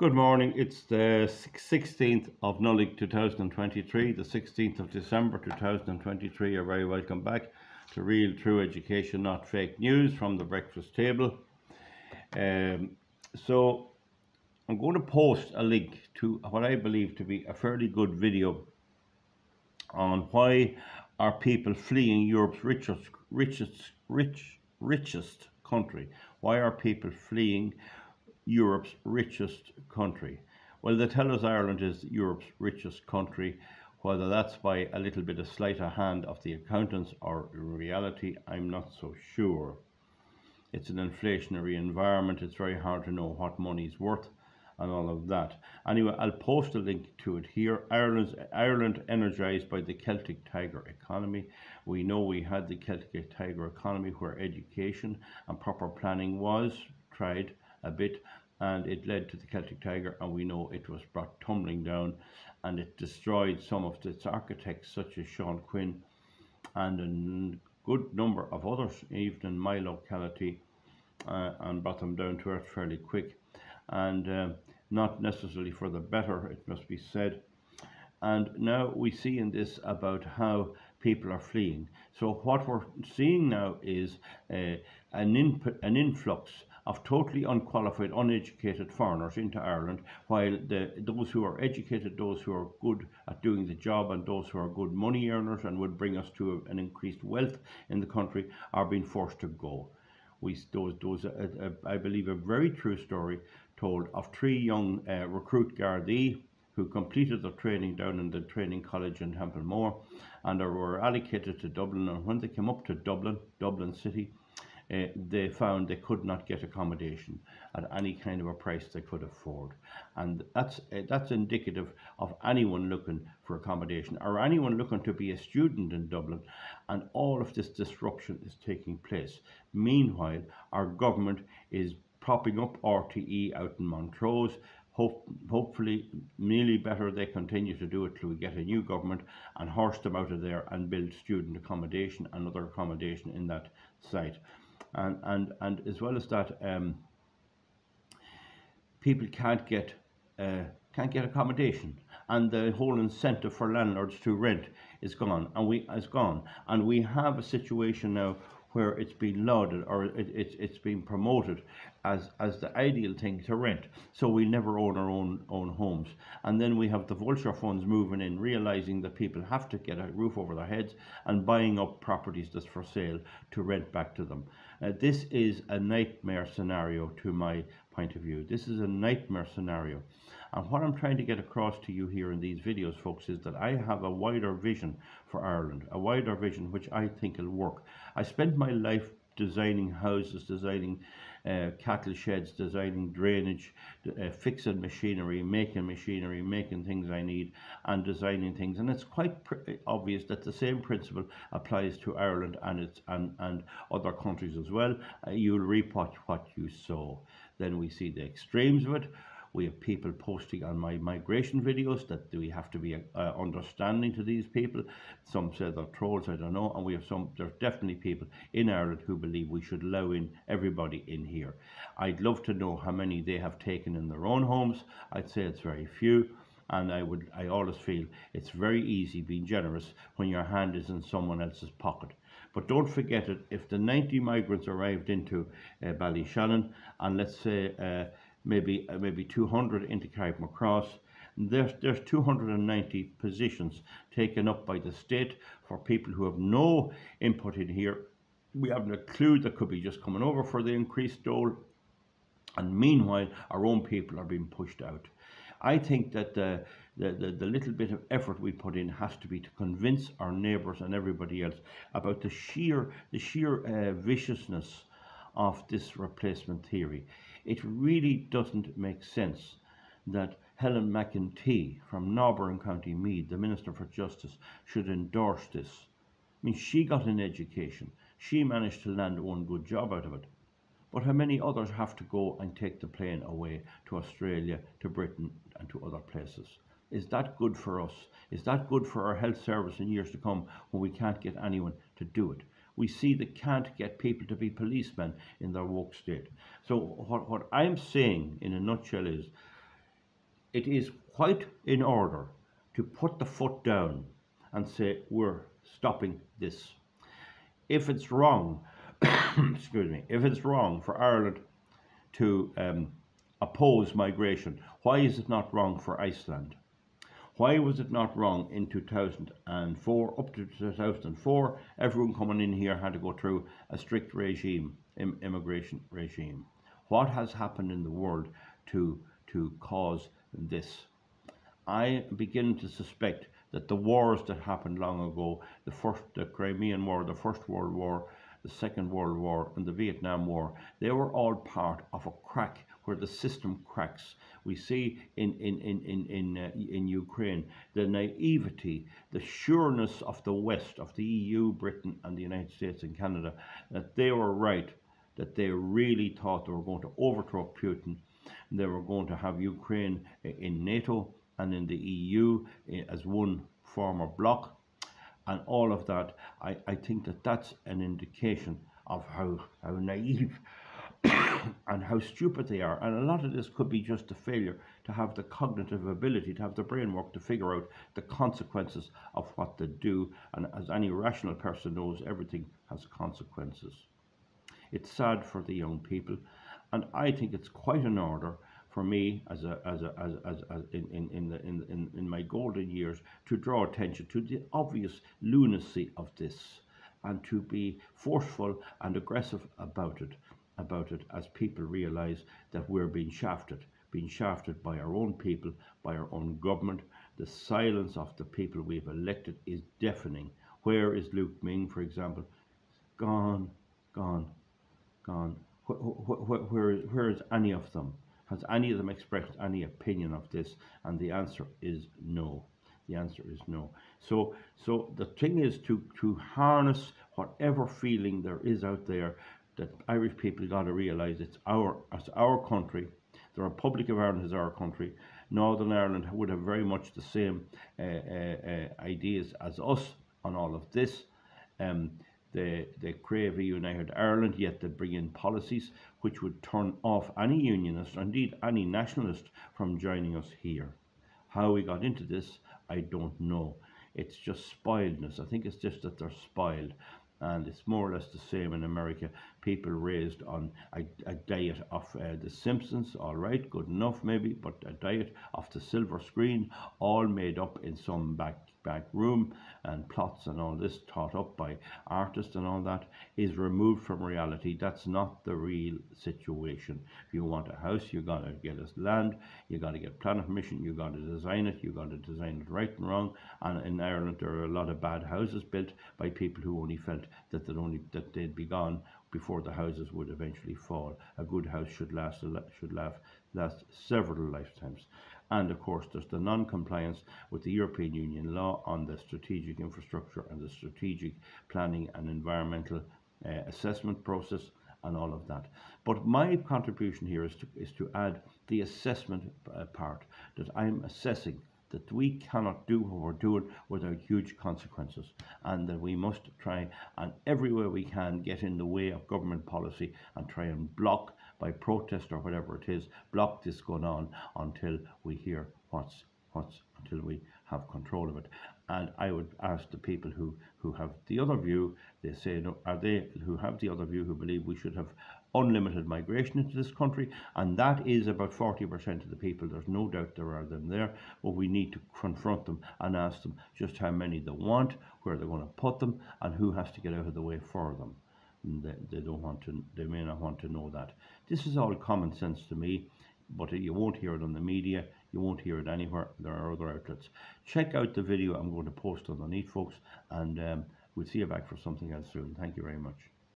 Good morning. It's the 16th of Nollaig 2023, the 16th of December 2023. You're very welcome back to Real True Education, Not Fake News from the breakfast table. So I'm going to post a link to what I believe to be a fairly good video on why are people fleeing Europe's richest country. Why are people fleeing Europe's richest country? Well, they tell us Ireland is Europe's richest country. Whether that's by a little bit of sleight of hand of the accountants or in reality, I'm not so sure. It's an inflationary environment. It's very hard to know what money's worth and all of that. Anyway, I'll post a link to it here. Ireland energised by the Celtic Tiger economy. We know we had the Celtic Tiger economy where education and proper planning was tried a bit, and it led to the Celtic Tiger, and we know it was brought tumbling down, and it destroyed some of its architects such as Sean Quinn and a good number of others, even in my locality, and brought them down to earth fairly quick, and not necessarily for the better, it must be said. And now we see in this about how people are fleeing. So what we're seeing now is an influx of totally unqualified, uneducated foreigners into Ireland, while those who are educated, those who are good at doing the job, and those who are good money earners and would bring us to an increased wealth in the country are being forced to go. I believe a very true story told of three young recruit Gardaí who completed their training down in the training college in Templemore and were allocated to Dublin. And when they came up to Dublin City, they found they could not get accommodation at any kind of a price they could afford. And that's indicative of anyone looking for accommodation or anyone looking to be a student in Dublin. And all of this disruption is taking place. Meanwhile, our government is propping up RTE out in Montrose. Hopefully, nearly better they continue to do it till we get a new government and horse them out of there and build student accommodation and other accommodation in that site. And as well as that, people can't get accommodation, and the whole incentive for landlords to rent is gone. And we have a situation now where it's been lauded, or it's been promoted as the ideal thing to rent. So we never own our own homes. And then we have the vulture funds moving in, realizing that people have to get a roof over their heads and buying up properties that's for sale to rent back to them. This is a nightmare scenario to my point of view. This is a nightmare scenario. And what I'm trying to get across to you here in these videos, folks, is that I have a wider vision for Ireland, a wider vision which I think will work. I spent my life designing houses, designing cattle sheds, designing drainage, fixing machinery, making things I need, and designing things. And it's quite obvious that the same principle applies to Ireland and other countries as well. You'll reap what you sow. Then we see the extremes of it. We have people posting on my migration videos that we have to be understanding to these people. Some say they're trolls, I don't know. And there's definitely people in Ireland who believe we should allow in everybody in here. I'd love to know how many they have taken in their own homes. I'd say it's very few. And I always feel it's very easy being generous when your hand is in someone else's pocket. But don't forget it, if the 90 migrants arrived into Ballyshannon, and let's say maybe 200 into Carrickmacross, there's 290 positions taken up by the state for people who have no input in here. We haven't a clue that could be just coming over for the increased dole, and meanwhile our own people are being pushed out. I think that the little bit of effort we put in has to be to convince our neighbours and everybody else about the sheer viciousness of this replacement theory. It really doesn't make sense that Helen McEntee from Northern County Meath, the Minister for Justice, should endorse this. I mean, she got an education. She managed to land one good job out of it. But how many others have to go and take the plane away to Australia, to Britain, and to other places? Is that good for us? Is that good for our health service in years to come when we can't get anyone to do it? We see they can't get people to be policemen in their woke state. So what I'm saying in a nutshell is it is quite in order to put the foot down and say we're stopping this. If it's wrong, excuse me, if it's wrong for Ireland to oppose migration, why is it not wrong for Iceland? Why was it not wrong in 2004, up to 2004, everyone coming in here had to go through a strict regime, immigration regime? What has happened in the world to cause this? I begin to suspect that the wars that happened long ago, the Crimean War, the First World War, the Second World War, and the Vietnam War, they were all part of a crack where the system cracks. We see in Ukraine the naivety, the sureness of the West, of the EU, Britain, and the United States and Canada, that they were right, that they really thought they were going to overthrow Putin, and they were going to have Ukraine in NATO and in the EU as one former bloc, and all of that. I think that that's an indication of how naive and how stupid they are. And a lot of this could be just a failure to have the cognitive ability, to have the brain work to figure out the consequences of what they do. And as any rational person knows, everything has consequences. It's sad for the young people, and I think it's quite in order for me in my golden years to draw attention to the obvious lunacy of this, and to be forceful and aggressive about it as people realize that we're being shafted by our own people, by our own government. The silence of the people we've elected is deafening. Where is Luke Ming, for example? Gone, gone, gone. Where is any of them? Has any of them expressed any opinion of this? And the answer is no. The answer is no. So the thing is to harness whatever feeling there is out there, that Irish people got to realise it's our country. The Republic of Ireland is our country. Northern Ireland would have very much the same ideas as us on all of this. They crave a united Ireland, yet they bring in policies which would turn off any unionist, or indeed any nationalist, from joining us here. How we got into this, I don't know. It's just spoiledness. I think it's just that they're spoiled. And it's more or less the same in America. People raised on a diet of The Simpsons, all right, good enough maybe, but a diet of the silver screen, all made up in some back room, and plots and all this taught up by artists and all that is removed from reality. That's not the real situation. If you want a house, you got to get us land, you got to get planning permission, you got to design it, you got to design it right and wrong. And in Ireland there are a lot of bad houses built by people who only felt that they'd be gone before the houses would eventually fall. A good house should last several lifetimes. And of course, there's the non-compliance with the European Union law on the strategic infrastructure and the strategic planning and environmental assessment process and all of that. But my contribution here is to add the assessment part, that I'm assessing that we cannot do what we're doing without huge consequences, and that we must try and every way we can get in the way of government policy and try and block, by protest or whatever it is, block this going on until we hear until we have control of it. And I would ask the people who have the other view, they say, no, are they who have the other view, who believe we should have unlimited migration into this country, and that is about 40% of the people. There's no doubt there are them there, but we need to confront them and ask them just how many they want, where they're going to put them, and who has to get out of the way for them. They may not want to know that. This is all common sense to me, but you won't hear it on the media, you won't hear it anywhere. There are other outlets. Check out the video I'm going to post underneath, folks, and we'll see you back for something else soon. Thank you very much.